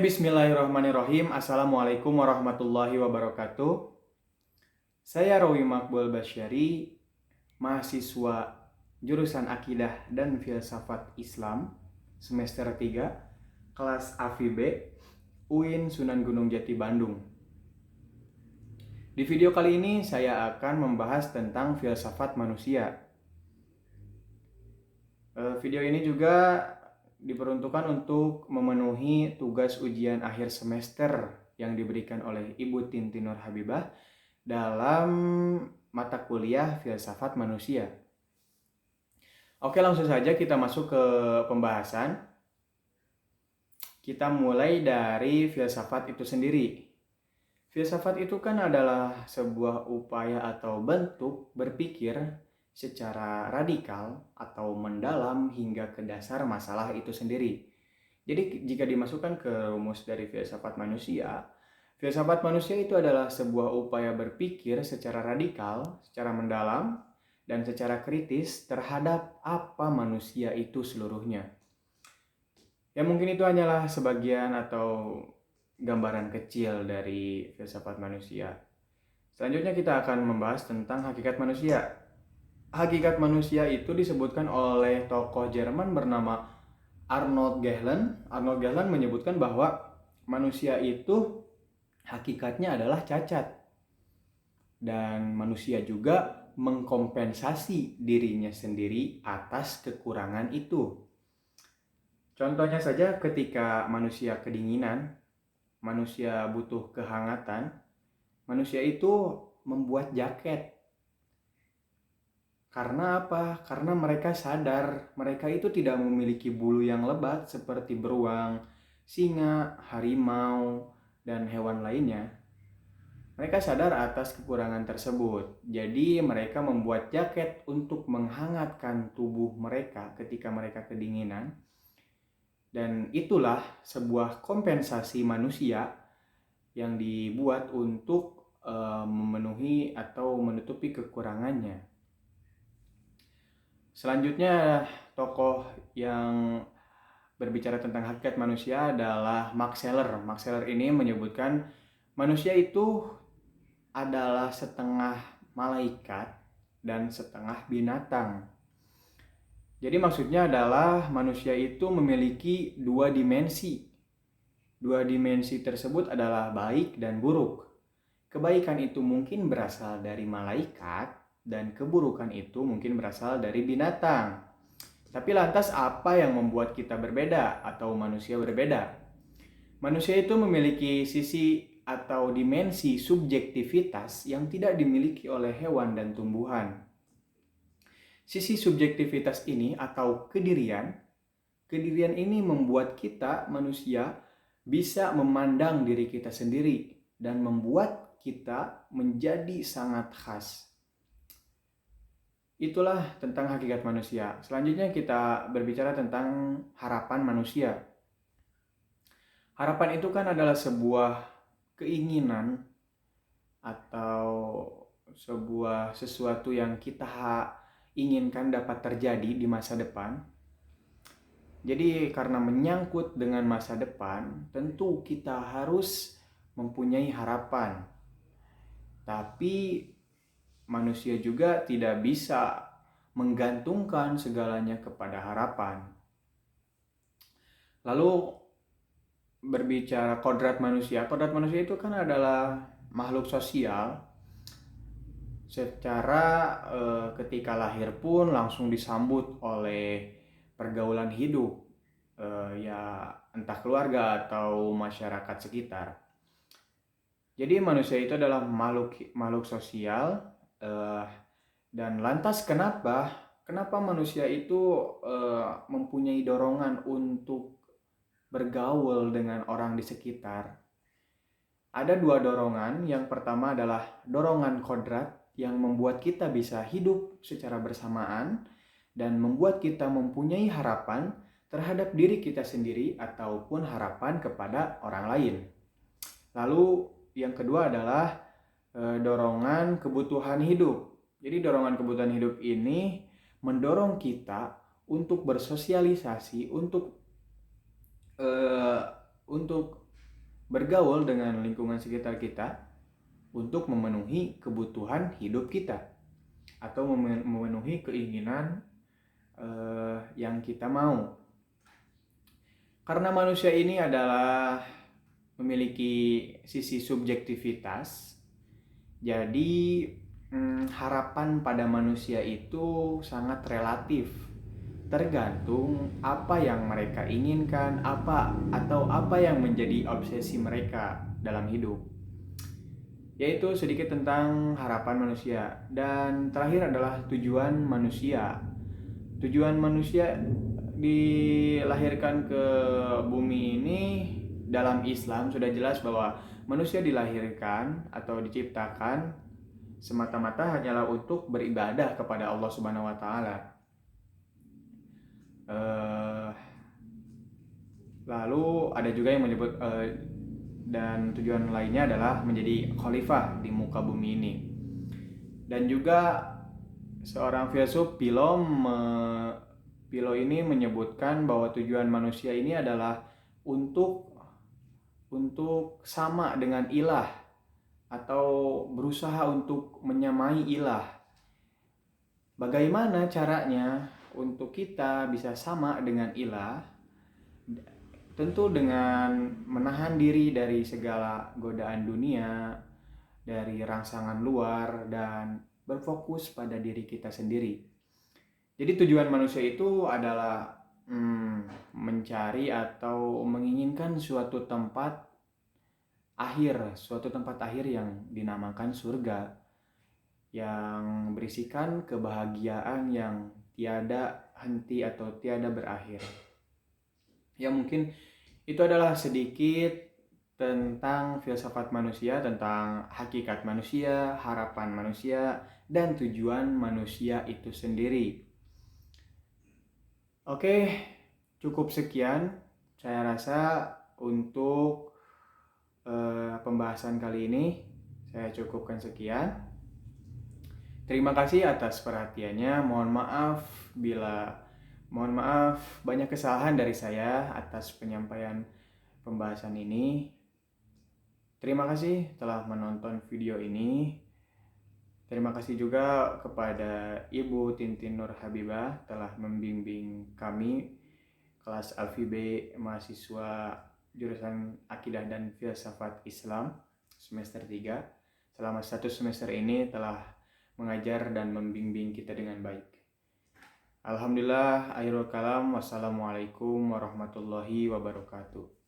Bismillahirrahmanirrahim. Assalamualaikum warahmatullahi wabarakatuh. Saya Rawi Makbul Basyari, mahasiswa jurusan Akidah dan Filsafat Islam semester 3, kelas AFIB, UIN Sunan Gunung Jati Bandung. Di video kali ini saya akan membahas tentang filsafat manusia. Video ini juga diperuntukkan untuk memenuhi tugas ujian akhir semester yang diberikan oleh Ibu Tintin Nur Habibah dalam mata kuliah Filsafat Manusia. Oke, langsung saja kita masuk ke pembahasan. Kita mulai dari filsafat itu sendiri. Filsafat itu kan adalah sebuah upaya atau bentuk berpikir secara radikal atau mendalam hingga ke dasar masalah itu sendiri. Jadi jika dimasukkan ke rumus dari filsafat manusia itu adalah sebuah upaya berpikir secara radikal, secara mendalam, dan secara kritis terhadap apa manusia itu seluruhnya. Ya mungkin itu hanyalah sebagian atau gambaran kecil dari filsafat manusia. Selanjutnya kita akan membahas tentang hakikat manusia. Hakikat manusia itu disebutkan oleh tokoh Jerman bernama Arnold Gehlen. Arnold Gehlen menyebutkan bahwa manusia itu hakikatnya adalah cacat. Dan manusia juga mengkompensasi dirinya sendiri atas kekurangan itu. Contohnya saja ketika manusia kedinginan, manusia butuh kehangatan, manusia itu membuat jaket. Karena apa? Karena mereka sadar mereka itu tidak memiliki bulu yang lebat seperti beruang, singa, harimau, dan hewan lainnya. Mereka sadar atas kekurangan tersebut. Jadi mereka membuat jaket untuk menghangatkan tubuh mereka ketika mereka kedinginan. Dan itulah sebuah kompensasi manusia yang dibuat untuk memenuhi atau menutupi kekurangannya. Selanjutnya, tokoh yang berbicara tentang hakikat manusia adalah Max Scheler. Max Scheler ini menyebutkan manusia itu adalah setengah malaikat dan setengah binatang. Jadi maksudnya adalah manusia itu memiliki dua dimensi. Dua dimensi tersebut adalah baik dan buruk. Kebaikan itu mungkin berasal dari malaikat, dan keburukan itu mungkin berasal dari binatang. Tapi lantas apa yang membuat kita berbeda atau manusia berbeda? Manusia itu memiliki sisi atau dimensi subjektivitas yang tidak dimiliki oleh hewan dan tumbuhan. Sisi subjektivitas ini atau kedirian ini membuat kita manusia bisa memandang diri kita sendiri dan membuat kita menjadi sangat khas. Itulah tentang hakikat manusia. Selanjutnya kita berbicara tentang harapan manusia. Harapan itu kan adalah sebuah keinginan atau sebuah sesuatu yang kita inginkan dapat terjadi di masa depan. Jadi karena menyangkut dengan masa depan, tentu kita harus mempunyai harapan. Tapi manusia juga tidak bisa menggantungkan segalanya kepada harapan. Lalu berbicara kodrat manusia itu kan adalah makhluk sosial. Secara ketika lahir pun langsung disambut oleh pergaulan hidup, ya entah keluarga atau masyarakat sekitar. Jadi manusia itu adalah makhluk sosial. Dan lantas kenapa manusia itu mempunyai dorongan untuk bergaul dengan orang di sekitar? Ada dua dorongan. Yang pertama adalah dorongan kodrat yang membuat kita bisa hidup secara bersamaan dan membuat kita mempunyai harapan terhadap diri kita sendiri ataupun harapan kepada orang lain. Lalu yang kedua adalah dorongan kebutuhan hidup. Jadi dorongan kebutuhan hidup ini mendorong kita untuk bersosialisasi, untuk bergaul dengan lingkungan sekitar kita untuk memenuhi kebutuhan hidup kita atau memenuhi keinginan yang kita mau. Karena manusia ini adalah memiliki sisi subjektivitas, jadi harapan pada manusia itu sangat relatif, tergantung apa yang mereka inginkan, apa yang menjadi obsesi mereka dalam hidup. Yaitu sedikit tentang harapan manusia. Dan terakhir adalah tujuan manusia. Tujuan manusia dilahirkan ke bumi ini dalam Islam sudah jelas bahwa manusia dilahirkan atau diciptakan semata-mata hanyalah untuk beribadah kepada Allah Subhanahu wa taala. Lalu ada juga yang menyebut dan tujuan lainnya adalah menjadi khalifah di muka bumi ini. Dan juga seorang filsuf Pilo ini menyebutkan bahwa tujuan manusia ini adalah untuk sama dengan ilah atau berusaha untuk menyamai ilah. Bagaimana caranya untuk kita bisa sama dengan ilah? Tentu dengan menahan diri dari segala godaan dunia, dari rangsangan luar, dan berfokus pada diri kita sendiri. Jadi tujuan manusia itu adalah mencari atau menginginkan suatu tempat akhir yang dinamakan surga, yang berisikan kebahagiaan yang tiada henti atau tiada berakhir. Ya mungkin itu adalah sedikit tentang filsafat manusia, tentang hakikat manusia, harapan manusia, dan tujuan manusia itu sendiri. Oke, cukup sekian saya rasa untuk pembahasan kali ini. Saya cukupkan sekian. Terima kasih atas perhatiannya. Mohon maaf banyak kesalahan dari saya atas penyampaian pembahasan ini. Terima kasih telah menonton video ini. Terima kasih juga kepada Ibu Tintin Nur Habibah telah membimbing kami kelas Alfi B mahasiswa jurusan Akidah dan Filsafat Islam semester 3. Selama 1 semester ini telah mengajar dan membimbing kita dengan baik. Alhamdulillah, akhirul kalam. Wassalamualaikum warahmatullahi wabarakatuh.